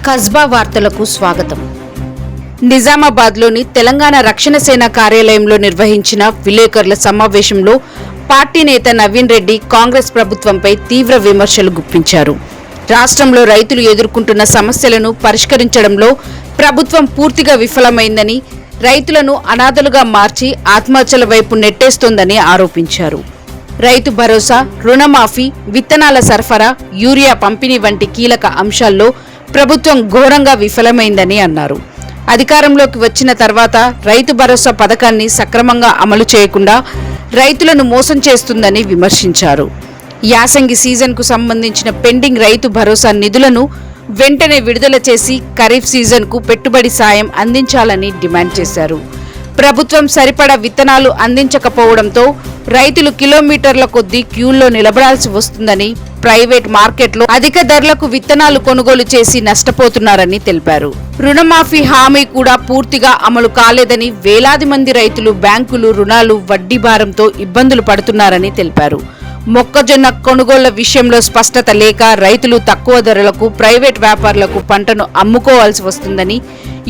కస్బా వార్తలకు స్వాగతం. నిజామాబాద్లోని తెలంగాణ రక్షణ సేన కార్యాలయంలో నిర్వహించిన విలేకరుల సమావేశంలో పార్టీ నేత నవీన్ రెడ్డి కాంగ్రెస్ ప్రభుత్వంపై తీవ్ర విమర్శలు గుప్పించారు. రాష్ట్రంలో రైతులు ఎదుర్కొంటున్న సమస్యలను పరిష్కరించడంలో ప్రభుత్వం పూర్తిగా విఫలమైందని, రైతులను అనాథలుగా మార్చి ఆత్మహత్యల వైపు నెట్టేస్తోందని ఆరోపించారు. రైతు భరోసా, రుణమాఫీ, విత్తనాల సరఫరా, యూరియా పంపిణీ వంటి కీలక అంశాల్లో ప్రభుత్వం ఘోరంగా విఫలమైందని అన్నారు. అధికారంలోకి వచ్చిన తర్వాత రైతు భరోసా పథకాన్ని సక్రమంగా అమలు చేయకుండా రైతులను మోసం చేస్తుందని విమర్శించారు. యాసంగి సీజన్కు సంబంధించిన పెండింగ్ రైతు భరోసా నిధులను వెంటనే విడుదల చేసి ఖరీఫ్ సీజన్కు పెట్టుబడి సాయం అందించాలని డిమాండ్ చేశారు. ప్రభుత్వం సరిపడా విత్తనాలు అందించకపోవడంతో రైతులు కిలోమీటర్ల కొద్దీ క్యూల్లో నిలబడాల్సి వస్తుందని, ప్రైవేట్ మార్కెట్లో అధిక ధరలకు విత్తనాలు కొనుగోలు చేసి నష్టపోతున్నారని తెలిపారు. రుణమాఫీ హామీ కూడా పూర్తిగా అమలు కాలేదని, వేలాది మంది రైతులు బ్యాంకులు రుణాలు వడ్డీ భారంతో ఇబ్బందులు పడుతున్నారని తెలిపారు. మొక్కజొన్న కొనుగోళ్ల విషయంలో స్పష్టత లేక రైతులు తక్కువ ధరలకు ప్రైవేట్ వ్యాపారులకు పంటను అమ్ముకోవాల్సి వస్తుందని,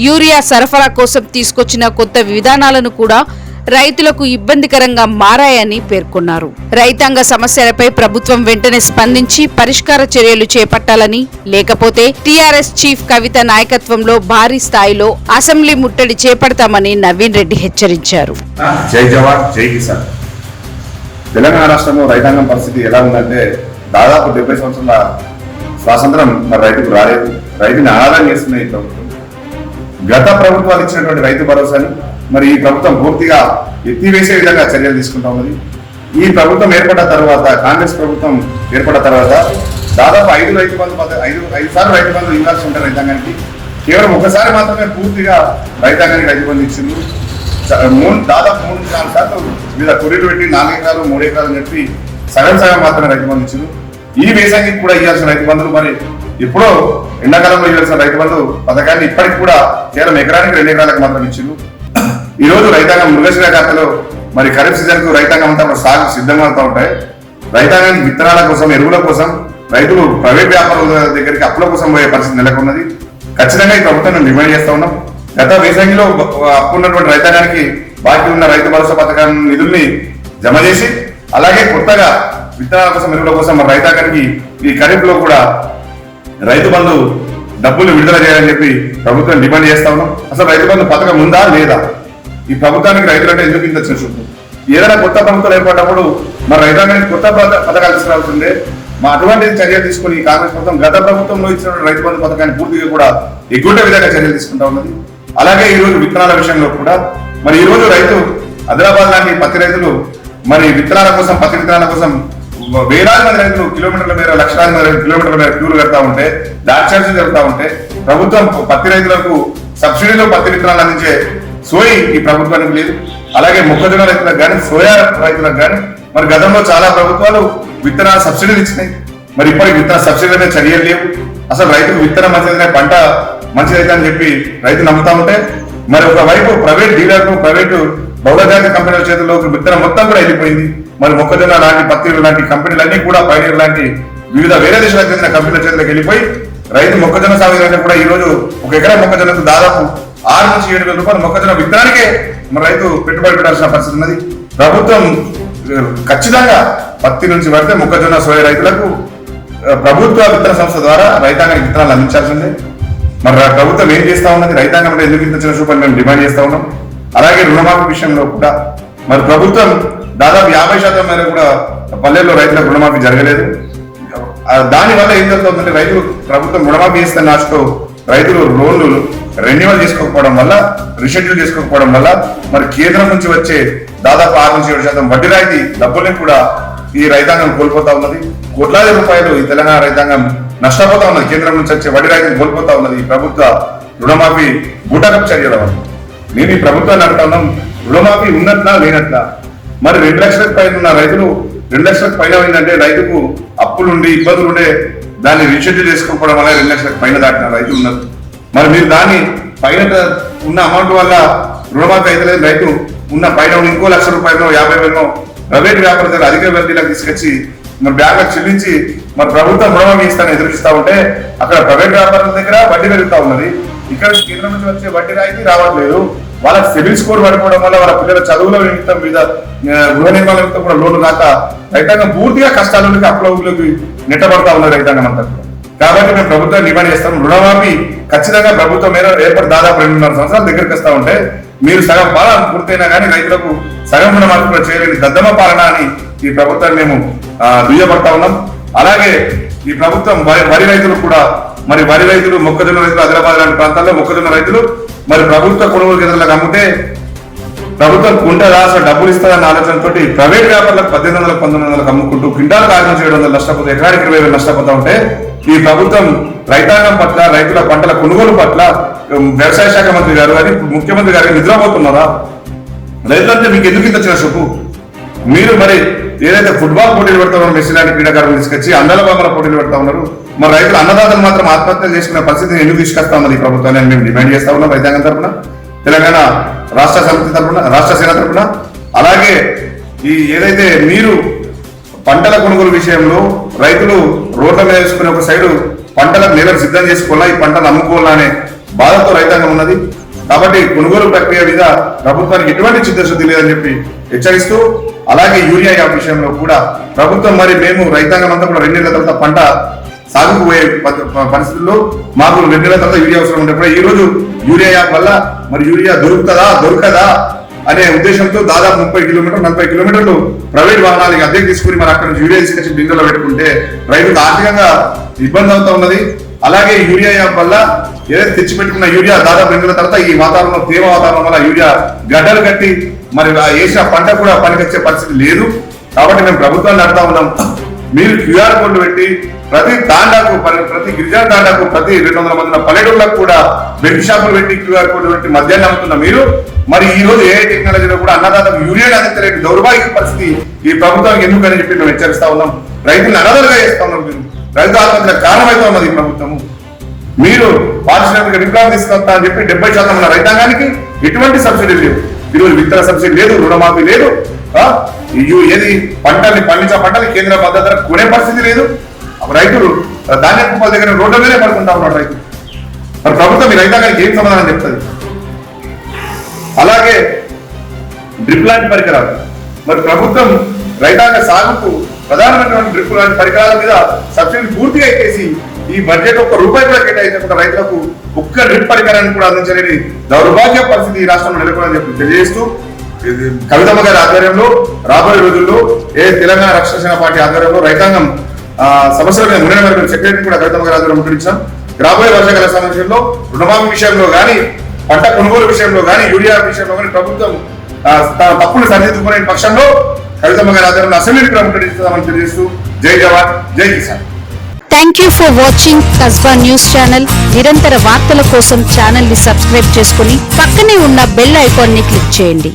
యూరియా సరఫరా కోసం తీసుకొచ్చిన కొత్త విధానాలను కూడా రైతులకు ఇబ్బందికరంగా మారాయని పేర్కొన్నారు. రైతాంగ సమస్యలపై ప్రభుత్వం వెంటనే స్పందించి పరిష్కార చర్యలు చేపట్టాలని, లేకపోతే టీఆర్ఎస్ చీఫ్ కవిత నాయకత్వంలో భారీ స్థాయిలో అసెంబ్లీ ముట్టడి చేపడతామని నవీన్ రెడ్డి హెచ్చరించారు. జై జవాన్ జై కిసాన్. తెలంగాణ రాష్ట్రంలో రైతాంగం పరిస్థితి ఎలా ఉందంటే, దాదాపు 70 సంవత్సరాల స్వాతంత్రం మరి రైతుకు రాలేదు. రైతుని ఆదాయం చేస్తున్నాయి ఈ ప్రభుత్వం. గత ప్రభుత్వాలు ఇచ్చినటువంటి రైతు భరోసాని మరి ఈ ప్రభుత్వం పూర్తిగా ఎత్తివేసే విధంగా చర్యలు తీసుకుంటా ఉన్నది. ఈ ప్రభుత్వం ఏర్పడ్డ తర్వాత, కాంగ్రెస్ ప్రభుత్వం ఏర్పడ్డ తర్వాత దాదాపు 5 రైతు సార్లు రైతు బంధు ఇవ్వాల్సి ఉంటారు రైతాంగానికి. కేవలం ఒకసారి మాత్రమే పూర్తిగా రైతాంగానికి రైతు బంధు ఇచ్చింది. దాదాపు 3-4 సార్లు మీద కొరీలు పెట్టి 4 ఎకరాలు 3 ఎకరాలు చెప్పి సగం మాత్రమే రైతు బంధు ఇచ్చింది. ఈ వేసంగికి కూడా ఇవ్వాల్సిన రైతు బంధులు మరి ఎప్పుడో ఎండాకాలంలో ఇవ్వాల్సిన రైతు బంధు పథకాన్ని ఇప్పటికి కూడా కేవలం ఎకరానికి 2 ఎకరాలకు మాత్రం ఇచ్చింది. ఈ రోజు రైతాంగం మృగశిర ఖాతాలో మరి ఖరీఫ్ సీజన్ కు రైతాంగం అంతా సాగు సిద్ధంగా అవుతూ ఉంటాయి. రైతాంగానికి విత్తనాల కోసం, ఎరువుల కోసం రైతులు ప్రైవేట్ వ్యాపారుల దగ్గరికి అప్పుల కోసం పోయే పరిస్థితి నెలకొన్నది. ఖచ్చితంగా ఈ ప్రభుత్వం డిమాండ్ చేస్తా ఉన్నాం. గత వేసంగిలో అప్పు ఉన్నటువంటి రైతాంగానికి బాకీ ఉన్న రైతు భరోసా పథకం నిధుల్ని జమ చేసి, అలాగే కొత్తగా విత్తనాల కోసం, ఎరువుల కోసం మరి రైతాంగానికి ఈ ఖరీఫ్ లో కూడా రైతు బంధు డబ్బులు విడుదల చేయాలని చెప్పి ప్రభుత్వం డిమాండ్ చేస్తా ఉన్నాం. అసలు రైతు బంధు పథకం ఉందా లేదా? ఈ ప్రభుత్వానికి రైతులంటే ఎందుకు ఇంత చూస్తుంది? ఏదైనా కొత్త ప్రభుత్వం ఏర్పడినప్పుడు మరి రైతాంగానికి కొత్త పథకాలు తీసుకురావాల్సిందే. మా అటువంటి చర్యలు తీసుకుని కాంగ్రెస్ ప్రభుత్వం గత ప్రభుత్వంలో ఇచ్చిన రైతు బంధు పథకాన్ని పూర్తిగా కూడా ఎగ్గుంటే విధంగా చర్యలు తీసుకుంటా ఉన్నది. అలాగే ఈ రోజు విత్తనాల విషయంలో కూడా మరి ఈ రోజు రైతు ఆదిలాబాద్ లాంటి పత్తి రైతులు మరి విత్తనాల కోసం, పత్తి విత్తనాల కోసం వేలాది మంది రైతులు కిలోమీటర్ల మేర, లక్షలాది మంది కిలోమీటర్ల మేర క్యూలు కడతా ఉంటే, డాక్ చార్జీలు జరుగుతూ ఉంటే, ప్రభుత్వం పత్తి రైతులకు సబ్సిడీలో పత్తి విత్తనాలు అందించే సోయి ఈ ప్రభుత్వానికి లేదు. అలాగే మొక్కజొన్న రైతులకు కానీ, సోయా రైతులకు కానీ మరి గతంలో చాలా ప్రభుత్వాలు విత్తనాల సబ్సిడీలు ఇచ్చినాయి. మరి ఇప్పటికి విత్తన సబ్సిడీ చర్యలు లేవు. అసలు రైతుకు విత్తనం మంచిదనే, పంట మంచిదైతే అని చెప్పి రైతు నమ్ముతా ఉంటే, మరి ఒకవైపు ప్రైవేట్ డీలర్లు, ప్రైవేటు బహుళజాతి కంపెనీల చేతుల్లోకి విత్తనం మొత్తం కూడా వెళ్ళిపోయింది. మరి మొక్కజొన్న లాంటి, పత్తిలు లాంటి కంపెనీలన్నీ కూడా, పైనీర్ లాంటి వివిధ వేరే దేశాలకు చెందిన కంపెనీల చేతులకు వెళ్ళిపోయి రైతు మొక్కజొన్న సాగు కూడా ఈ రోజు 1 ఎకరా మొక్కజొన్నకు దాదాపు 6 నుంచి 7 వేల రూపాయలు మొక్కజొన్న విత్తనానికే మరి రైతు పెట్టుబడి పెట్టాల్సిన పరిస్థితి ఉన్నది. ప్రభుత్వం ఖచ్చితంగా పత్తి నుంచి పడితే మొక్కజొన్న, సోయా రైతులకు ప్రభుత్వ విత్తన సంస్థ ద్వారా రైతాంగానికి విత్తనాలు అందించాల్సిందే. మరి ప్రభుత్వం ఏం చేస్తా ఉన్నది? రైతాంగం అంటే ఎందుకు ఇంత చిన్న చూపని మేము డిమాండ్ చేస్తా ఉన్నాం. అలాగే రుణమాఫీ విషయంలో కూడా మరి ప్రభుత్వం దాదాపు 50% మేర కూడా పల్లెల్లో రైతులకు రుణమాఫీ జరగలేదు. దానివల్ల ఏం జరుగుతుందంటే, రైతులు ప్రభుత్వం రుణమాఫీ చేస్తున్న ఆశతో రైతులు లోన్లు రెన్యువల్ చేసుకోకపోవడం వల్ల, రిషెడ్యూల్ చేసుకోకపోవడం వల్ల మరి కేంద్రం నుంచి వచ్చే దాదాపు 6 నుంచి 7% వడ్డీ రాయితీ డబ్బుల్ని కూడా ఈ రైతాంగం కోల్పోతా ఉన్నది. కోట్లాది రూపాయలు ఈ తెలంగాణ రైతాంగం నష్టపోతా ఉన్నది. కేంద్రం నుంచి వచ్చే వడ్డీ రాయితీని కోల్పోతా ఉన్నది ఈ ప్రభుత్వ రుణమాఫీ బూటకపు చర్యల వల్ల. నేను ఈ ప్రభుత్వాన్ని అంటున్నాం, రుణమాఫీ ఉన్నట్లా లేనట్లా? మరి 2 లక్షలకు పైన ఉన్న రైతులు, 2 లక్షలకు పైన ఏంటంటే రైతుకు అప్పులుండి ఇబ్బందులు ఉండే దాన్ని రీషెడ్యూల్ చేసుకోకపోవడం వల్ల 2 లక్షలకు పైన దాటిన రైతులు ఉన్నారు. మరి మీరు దాన్ని పైన ఉన్న అమౌంట్ వల్ల రుణమాఫీ అయితే రైతు ఉన్న పైన ఇంకో 1,00,000 రూపాయలు, 50,000 ప్రైవేట్ వ్యాపార అధిక వడ్డీలకు తీసుకొచ్చి మరి బ్యాంకులకు చెల్లించి మరి ప్రభుత్వం రుణమాఫీ ఇస్తాను ఎదురుస్తూ ఉంటే అక్కడ ప్రైవేట్ వ్యాపారుల దగ్గర వడ్డీ పెరుగుతూ ఉన్నది, ఇక్కడ కేంద్రం నుంచి వచ్చే వడ్డీ రాయితీ రావట్లేదు. వాళ్ళకి సివిల్ స్కోర్ పడిపోవడం వల్ల వాళ్ళ పిల్లల చదువుల నిమిత్తం మీద గృహ నిర్మాణ నిమిత్తం కూడా లోన్లు రాక రైతాంగం పూర్తిగా కష్టాలకి అప్పులకి నెట్టబడతా ఉన్నది రైతాంగం అంతా. కాబట్టి మేము ప్రభుత్వం డిమాండ్ చేస్తాం, రుణమాఫీ ఖచ్చితంగా ప్రభుత్వం మీద ఏర్పడి దాదాపు 2.5 సంవత్సరాల దగ్గరికి వస్తా ఉంటే మీరు సగం పాలన పూర్తయినా కానీ రైతులకు సగం రుణమాఫీ కూడా చేయలేని దద్దమ్మ పాలన అని ఈ ప్రభుత్వాన్ని మేము దుయ్యబడతా ఉన్నాం. అలాగే ఈ ప్రభుత్వం వరి రైతులు కూడా, మరి వరి రైతులు, మొక్కజొన్న రైతులు, ఆదిలాబాద్ లాంటి ప్రాంతాల్లో మొక్కజొన్న రైతులు మరి ప్రభుత్వ కొనుగోలు కేంద్రాలకు అమ్మితే ప్రభుత్వం కుంట రాష్ట్ర డబ్బులు ఇస్తారన్న ఆలోచనతో ప్రైవేట్ వ్యాపారులకు 1800, 1900 అమ్ముకుంటూ క్వింటాల్ కారణం 700 నష్టపోతే, ఎకరానికి 20,000 నష్టపోతా ఉంటే ఈ ప్రభుత్వం రైతాంగం పట్ల, రైతుల పంటల కొనుగోలు పట్ల వ్యవసాయ శాఖ మంత్రి గారు అని ముఖ్యమంత్రి గారు నిద్రపోతున్నారా? రైతులంటే మీకు ఎందుకు ఇంత చిన్న చూపు? మీరు మరి ఏదైతే ఫుట్బాల్ పోటీలు పెడతా ఉన్నారు, మెస్సీ లాంటి క్రీడాకారులు తీసుకొచ్చి అందాల బాంబల పోటీలు పెడతా ఉన్నారు, మరి రైతులు అన్నదాతలు మాత్రం ఆత్మహత్యలు చేసుకునే పరిస్థితిని ఎందుకు తీసుకొస్తా ఉన్నది ఈ ప్రభుత్వాన్ని మేము డిమాండ్ చేస్తా ఉన్నాం రైతాంగం తరఫున, తెలంగాణ రాష్ట్ర సమితి తరఫున, రాష్ట్ర సేన తరఫున. అలాగే ఈ ఏదైతే మీరు పంటల కొనుగోలు విషయంలో రైతులు రోడ్ల మీద వేసుకునే ఒక సైడు పంటలకు నేలను సిద్ధం చేసుకోవాలా, ఈ పంటలు అమ్ముకోవాలా అనే బాధతో రైతాంగం ఉన్నది. కాబట్టి కొనుగోలు ప్రక్రియ మీద ప్రభుత్వానికి ఎటువంటి చిత్తశుద్ధి లేదని చెప్పి హెచ్చరిస్తూ, అలాగే యూరియా యాప్ విషయంలో కూడా ప్రభుత్వం మరి మేము రైతాంగం అంతా కూడా 2 నెలల తర్వాత పంట సాగుకు పోయే పరిస్థితుల్లో మాకు 2 నెలల తర్వాత యూరియా అవసరం ఉంటే కూడా ఈ రోజు యూరియా యాప్ వల్ల మరి యూరియా దొరకదా అనే ఉద్దేశంతో దాదాపు 30 కిలోమీటర్లు 40 కిలోమీటర్లు ప్రైవేట్ వాహనాలకి అద్దెకు తీసుకుని మరి అక్కడ నుంచి యూరియా తీసుకొచ్చి బిందులో పెట్టుకుంటే రైతులకు ఆర్థికంగా ఇబ్బంది అవుతా ఉన్నది. అలాగే యూరియా యాప్ వల్ల ఏదైతే తెచ్చిపెట్టుకున్న యూరియా దాదాపు 2 నెలల తర్వాత ఈ వాతావరణం, తేమ వాతావరణం వల్ల యూరియా గడ్డలు కట్టి మరి వేసిన పంట కూడా పనికొచ్చే పరిస్థితి లేదు. కాబట్టి మేము ప్రభుత్వాన్ని అడుగుతా ఉన్నాం, మీరు క్యూఆర్ కోడ్లు పెట్టి ప్రతి తాండాకు, ప్రతి గిరిజన తాండాకు, ప్రతి 200 మంది పల్లెటూళ్ళకు కూడా బెడ్ షాపులు పెట్టి క్యూఆర్ కోడ్లు పెట్టి మద్యాన్ని అమ్ముతున్న మీరు మరి ఈ రోజు ఏ టెక్నాలజీలో కూడా అన్నదాతకు యూరియా అందించలేని దౌర్భాగ్య పరిస్థితి ఈ ప్రభుత్వానికి ఎందుకని చెప్పి మేము హెచ్చరిస్తా ఉన్నాం. రైతులను అనాథలుగా చేస్తా ఉన్నాం. మీరు రైతు ఆత్మహత్యలకు కారణమైతే ఉన్నది ఈ ప్రభుత్వము. మీరు పారిశ్రామిక విప్లవం తీసుకొస్తా అని చెప్పి 70% ఉన్న రైతాంగానికి ఎటువంటి సబ్సిడీ లేవు. ఈరోజు విత్తన సబ్సిడీ లేదు, రుణమాఫీ లేదు, ఏది పంటల్ని పండించిన పంటలు కేంద్ర మద్దతు ధర కొనే పరిస్థితి లేదు. రైతులు ధాన్యం కుప్పల దగ్గర రోడ్ల మీదే పడుకుంటా ఉన్నాడు రైతులు. మరి ప్రభుత్వం ఈ రైతాంగానికి ఏం సమాధానం చెప్తుంది? అలాగే డ్రిప్ లాంటి పరికరాలు, మరి ప్రభుత్వం రైతాంగ సాగుకు ప్రధానమైనటువంటి డ్రిప్ లాంటి పరికరాల మీద సబ్సిడీ పూర్తిగా ఎక్కేసి ఈ బడ్జెట్ ₹1 కూడా కేటాయించకుండా రైతులకు ఒక్క డ్రిప్ పరికరాన్ని కూడా అందించలేని దౌర్భాగ్య పరిస్థితి ఈ రాష్ట్రంలో నెలకొందని చెప్పి తెలియజేస్తూ, కవితమ్మ గారి ఆధ్వర్యంలో రాబోయే రోజుల్లో తెలంగాణ రక్షణ సేన పార్టీ ఆధ్వర్యంలో రైతాంగం సమస్యల మీద మురళి గారి సెక్రటరీ కూడా కవితమ్మ గారి ఆధ్వర్యంలో ముట్టడించాం. రాబోయే వర్షాకాల సమస్యల్లో రుణమాఫీ విషయంలో కానీ, పంట కొనుగోలు విషయంలో కానీ, యూరియా విషయంలో కానీ ప్రభుత్వం తప్పులు సరిదిద్దుకునే పక్షంలో కవితమ్మ గారి ఆధ్వర్యంలో అసెంబ్లీని కూడా ముట్టడిస్తామని తెలియజేస్తూ, జై జవాన్ జై Kisan. Thank you for watching Kasba news channel. నిరంతర వార్తల కోసం ఛానల్ ని సబ్స్క్రైబ్ చేసుకుని పక్కనే ఉన్న బెల్ ఐకాన్ ని క్లిక్ చేయండి.